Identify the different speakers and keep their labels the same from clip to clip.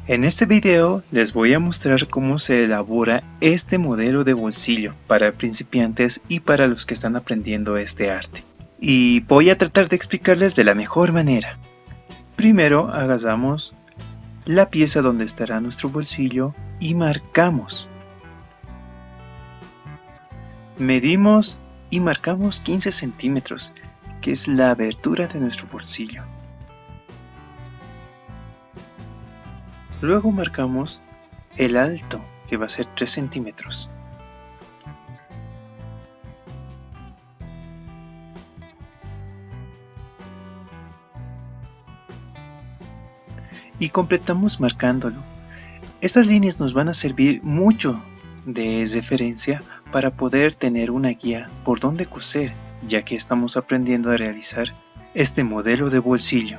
Speaker 1: En este video les voy a mostrar cómo se elabora este modelo de bolsillo para principiantes y para los que están aprendiendo este arte. Y voy a tratar de explicarles de la mejor manera. Primero agarramos la pieza donde estará nuestro bolsillo y marcamos. Medimos y marcamos 15 centímetros, que es la abertura de nuestro bolsillo. Luego marcamos el alto, que va a ser 3 centímetros. Y completamos marcándolo. Estas líneas nos van a servir mucho de referencia para poder tener una guía por dónde coser, ya que estamos aprendiendo a realizar este modelo de bolsillo.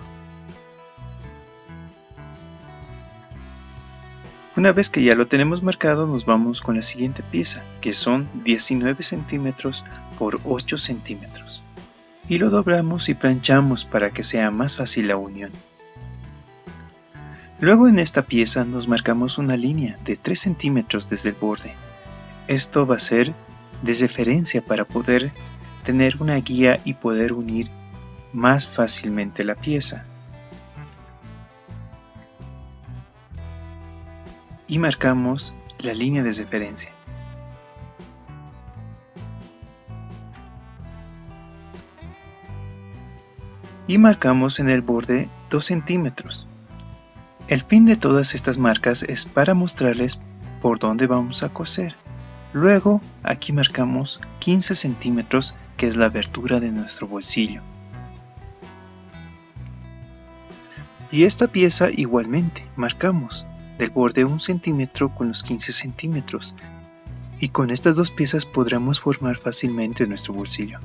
Speaker 1: Una vez que ya lo tenemos marcado, nos vamos con la siguiente pieza, que son 19 centímetros por 8 centímetros. Y lo doblamos y planchamos para que sea más fácil la unión. Luego en esta pieza nos marcamos una línea de 3 centímetros desde el borde. Esto va a ser de referencia para poder tener una guía y poder unir más fácilmente la pieza. Y marcamos la línea de referencia. Y marcamos en el borde 2 centímetros. El fin de todas estas marcas es para mostrarles por dónde vamos a coser. Luego aquí marcamos 15 centímetros, que es la abertura de nuestro bolsillo. Y esta pieza igualmente marcamos del borde 1 centímetro con los 15 centímetros. Y con estas dos piezas podremos formar fácilmente nuestro bolsillo.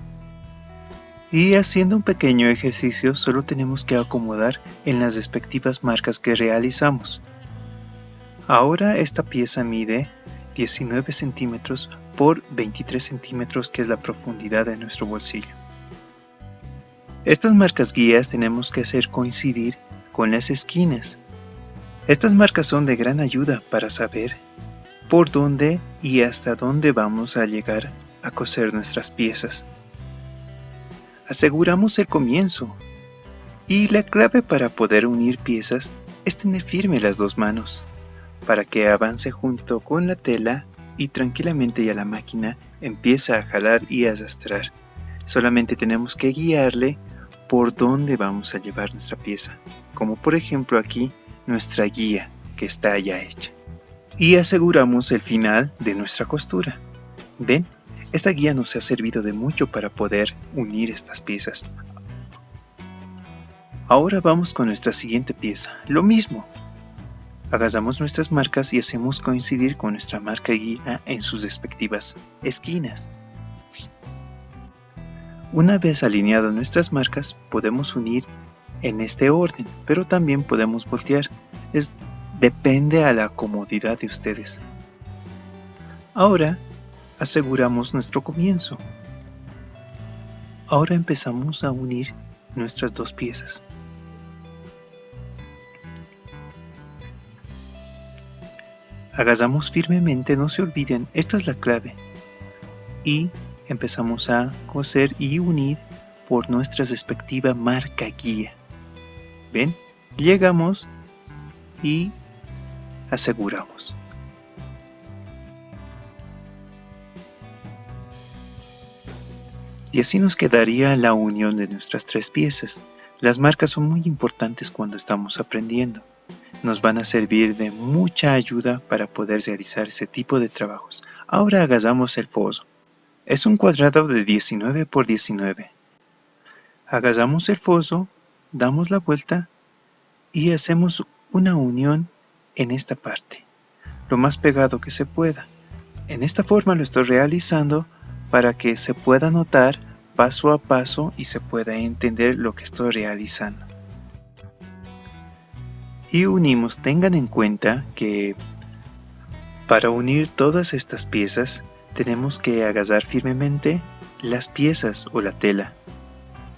Speaker 1: Y haciendo un pequeño ejercicio solo tenemos que acomodar en las respectivas marcas que realizamos. Ahora esta pieza mide 19 centímetros por 23 centímetros, que es la profundidad de nuestro bolsillo. Estas marcas guías tenemos que hacer coincidir con las esquinas. Estas marcas son de gran ayuda para saber por dónde y hasta dónde vamos a llegar a coser nuestras piezas. Aseguramos el comienzo, y la clave para poder unir piezas es tener firme las dos manos, para que avance junto con la tela y tranquilamente ya la máquina empieza a jalar y a arrastrar. Solamente tenemos que guiarle por dónde vamos a llevar nuestra pieza, como por ejemplo aquí nuestra guía que está ya hecha. Y aseguramos el final de nuestra costura. ¿Ven? Esta guía nos ha servido de mucho para poder unir estas piezas. Ahora vamos con nuestra siguiente pieza. Lo mismo. Agarramos nuestras marcas y hacemos coincidir con nuestra marca guía en sus respectivas esquinas. Una vez alineadas nuestras marcas, podemos unir en este orden, pero también podemos voltear. Depende a la comodidad de ustedes. Ahora aseguramos nuestro comienzo. Ahora empezamos a unir nuestras dos piezas. Agarramos firmemente, no se olviden, esta es la clave. Y empezamos a coser y unir por nuestra respectiva marca guía. ¿Ven? Llegamos y aseguramos. Y así nos quedaría la unión de nuestras tres piezas. Las marcas son muy importantes cuando estamos aprendiendo. Nos van a servir de mucha ayuda para poder realizar ese tipo de trabajos. Ahora agarramos el foso. Es un cuadrado de 19 por 19. Agarramos el foso, damos la vuelta y hacemos una unión en esta parte, lo más pegado que se pueda. En esta forma lo estoy realizando para que se pueda notar paso a paso y se pueda entender lo que estoy realizando. Y unimos, tengan en cuenta que para unir todas estas piezas tenemos que agarrar firmemente las piezas o la tela.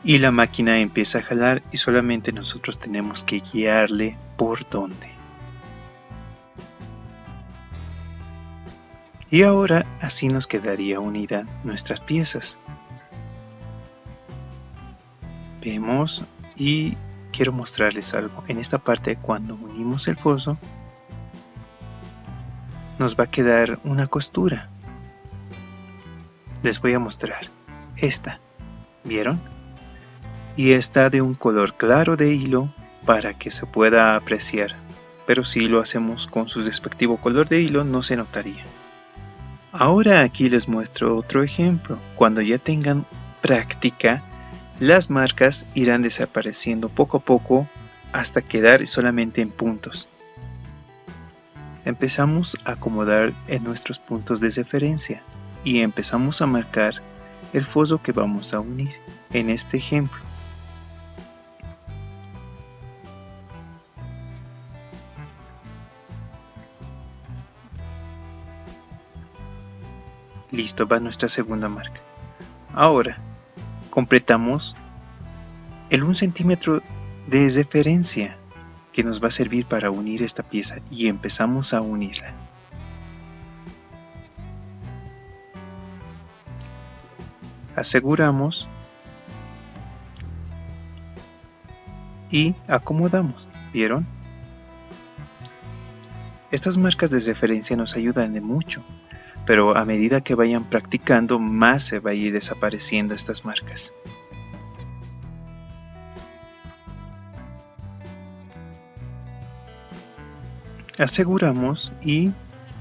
Speaker 1: Y la máquina empieza a jalar y solamente nosotros tenemos que guiarle por dónde. Y ahora así nos quedaría unida nuestras piezas. Vemos y quiero mostrarles algo. En esta parte, cuando unimos el foso, nos va a quedar una costura. Les voy a mostrar. Esta, ¿vieron? Y está de un color claro de hilo para que se pueda apreciar. Pero si lo hacemos con su respectivo color de hilo, no se notaría. Ahora aquí les muestro otro ejemplo. Cuando ya tengan práctica, las marcas irán desapareciendo poco a poco hasta quedar solamente en puntos. Empezamos a acomodar en nuestros puntos de referencia y empezamos a marcar el foso que vamos a unir en este ejemplo. Listo, va nuestra segunda marca. Ahora completamos el 1 centímetro de referencia que nos va a servir para unir esta pieza y empezamos a unirla. Aseguramos y acomodamos, ¿vieron? Estas marcas de referencia nos ayudan de mucho, pero a medida que vayan practicando más se va a ir desapareciendo estas marcas. Aseguramos y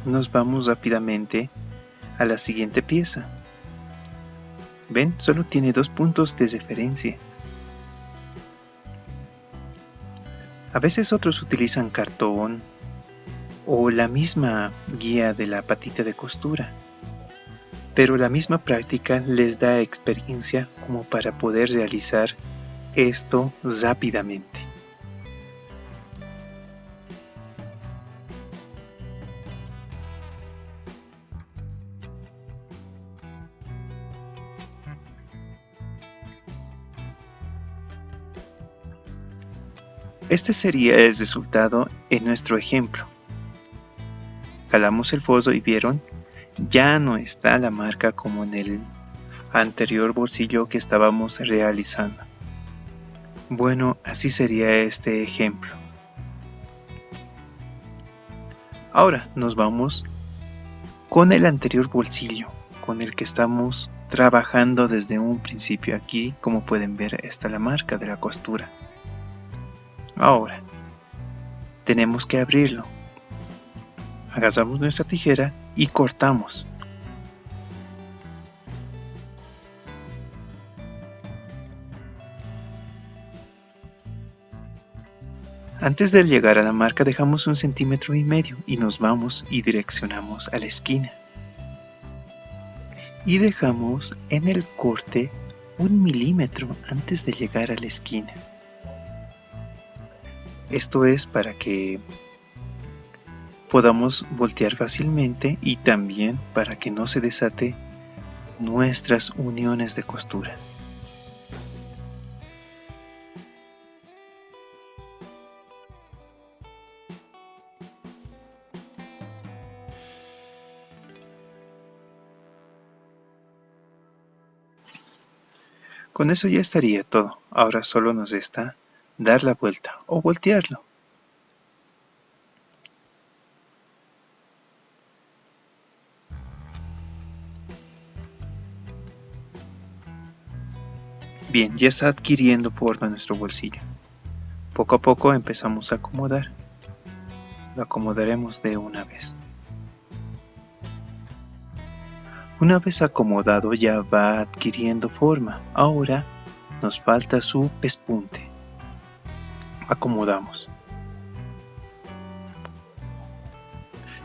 Speaker 1: nos vamos rápidamente a la siguiente pieza. ¿Ven? Solo tiene 2 puntos de referencia. A veces otros utilizan cartón o la misma guía de la patita de costura, pero la misma práctica les da experiencia como para poder realizar esto rápidamente. Este sería el resultado en nuestro ejemplo. Jalamos el foso y vieron, ya no está la marca como en el anterior bolsillo que estábamos realizando. Bueno, así sería este ejemplo. Ahora nos vamos con el anterior bolsillo, con el que estamos trabajando desde un principio. Aquí, como pueden ver, está la marca de la costura. Ahora, tenemos que abrirlo. Agarramos nuestra tijera y cortamos. Antes de llegar a la marca dejamos 1,5 centímetros y nos vamos y direccionamos a la esquina. Y dejamos en el corte 1 milímetro antes de llegar a la esquina. Esto es para que podamos voltear fácilmente y también para que no se desate nuestras uniones de costura. Con eso ya estaría todo. Ahora solo nos resta dar la vuelta o voltearlo. Bien, ya está adquiriendo forma nuestro bolsillo. Poco a poco empezamos a acomodar. Lo acomodaremos de una vez. Una vez acomodado ya va adquiriendo forma. Ahora nos falta su pespunte. Acomodamos.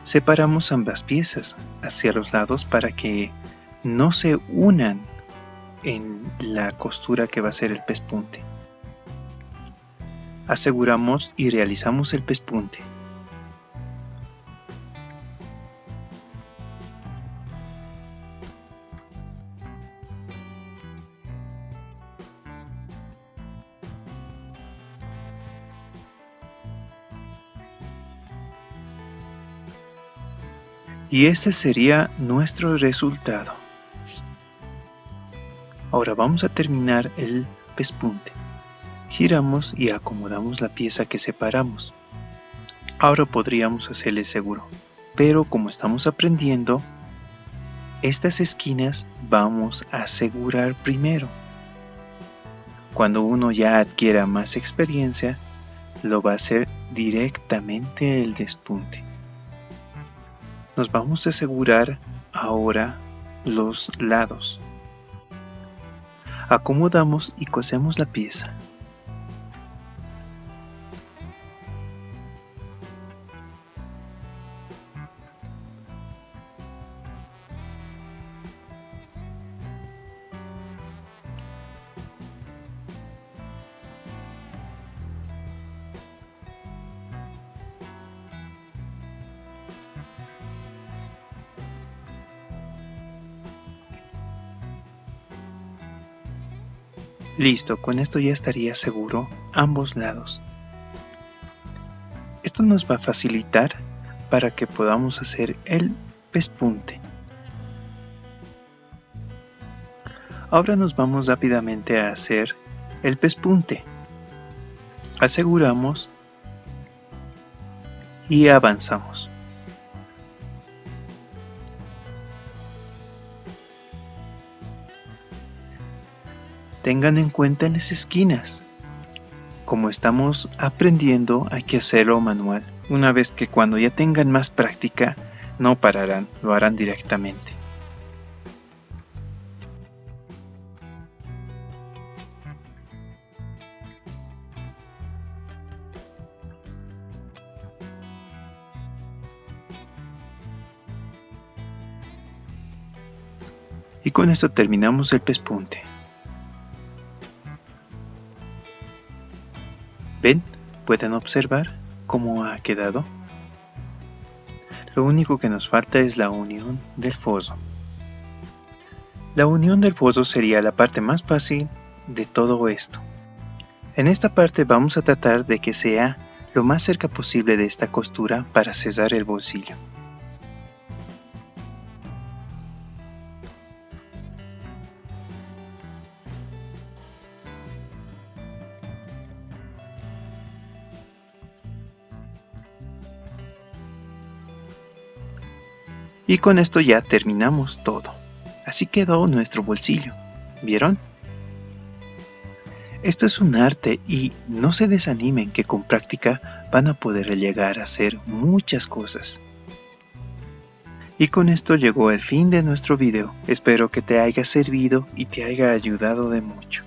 Speaker 1: Separamos ambas piezas hacia los lados para que no se unan en la costura que va a ser el pespunte. Aseguramos y realizamos el pespunte. Y este sería nuestro resultado. Ahora vamos a terminar el pespunte. Giramos y acomodamos la pieza que separamos. Ahora podríamos hacerle seguro, pero como estamos aprendiendo, estas esquinas vamos a asegurar primero. Cuando uno ya adquiera más experiencia, lo va a hacer directamente el despunte. Nos vamos a asegurar ahora los lados. Acomodamos y cosemos la pieza. Listo, con esto ya estaría seguro ambos lados. Esto nos va a facilitar para que podamos hacer el pespunte. Ahora nos vamos rápidamente a hacer el pespunte. Aseguramos y avanzamos. Tengan en cuenta las esquinas. Como estamos aprendiendo, hay que hacerlo manual. Una vez que cuando ya tengan más práctica, no pararán, lo harán directamente. Y con esto terminamos el pespunte. ¿Ven? ¿Pueden observar cómo ha quedado? Lo único que nos falta es la unión del foso. La unión del foso sería la parte más fácil de todo esto. En esta parte vamos a tratar de que sea lo más cerca posible de esta costura para cerrar el bolsillo. Y con esto ya terminamos todo. Así quedó nuestro bolsillo. ¿Vieron? Esto es un arte y no se desanimen que con práctica van a poder llegar a hacer muchas cosas. Y con esto llegó el fin de nuestro video. Espero que te haya servido y te haya ayudado de mucho.